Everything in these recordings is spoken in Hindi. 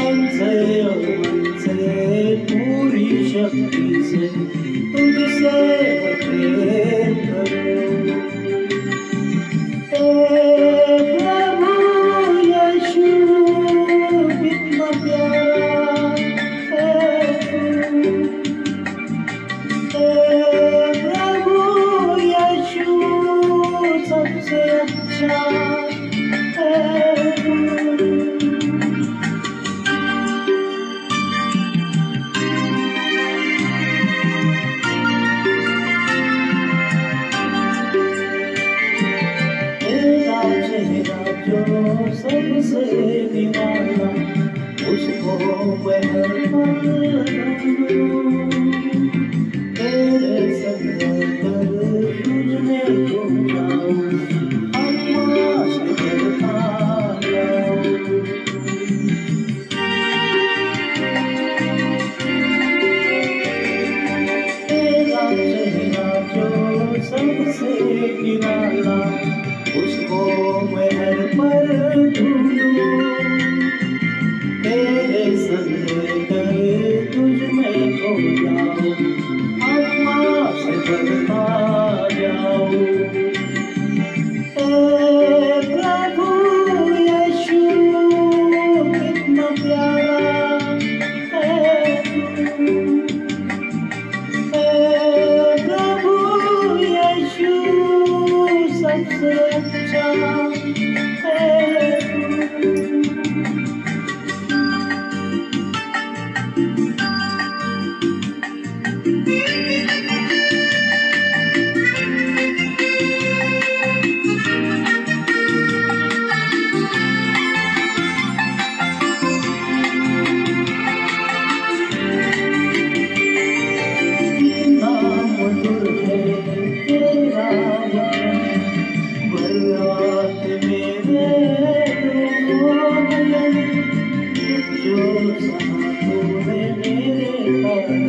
से और मन से पूरी शक्ति से तुझसे मैं प्रेम करूं। हे प्रभु यीशु कितना प्यारा है तू। हे प्रभु यीशु सबसे अच्छा है तू। चेहरा जो सबसे निराला उसको मैं हर पल ढूंढूं। तेरे संग कर तुझ में खो जाऊं, आत्मा से डरता जाऊं। तेरा चेहरा जो सबसे निराला उसको मैं हर पल ढूंढूं। तेरे संग कर तुझ में खो जाऊं, आत्मा से बढ़ता जाऊं। हे प्रभु यीशु कितना प्यारा है तू। हे प्रभु यीशु सबसे अच्छा है तू। कितना मधुर है तेरा वचन, बरसात मेरे नयन, जो सहा तूने मेरे कारण,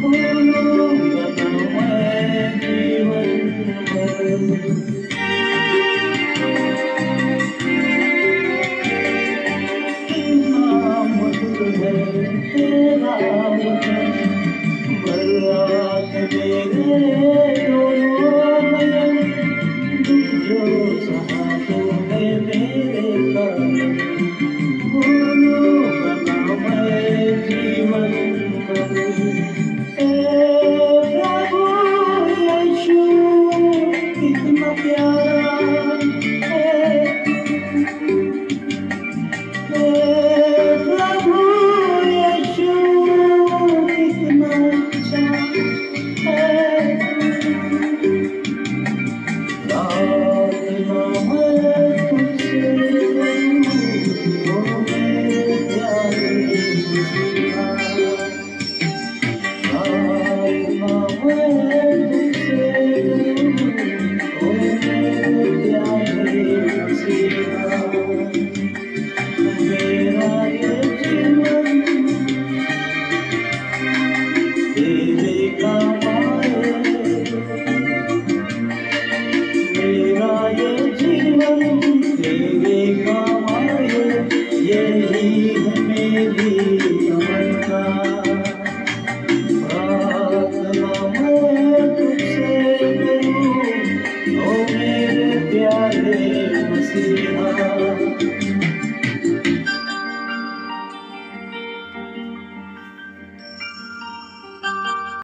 भूलूंगा ना मैं जीवन भर। कितना मधुर है तेरा वचन,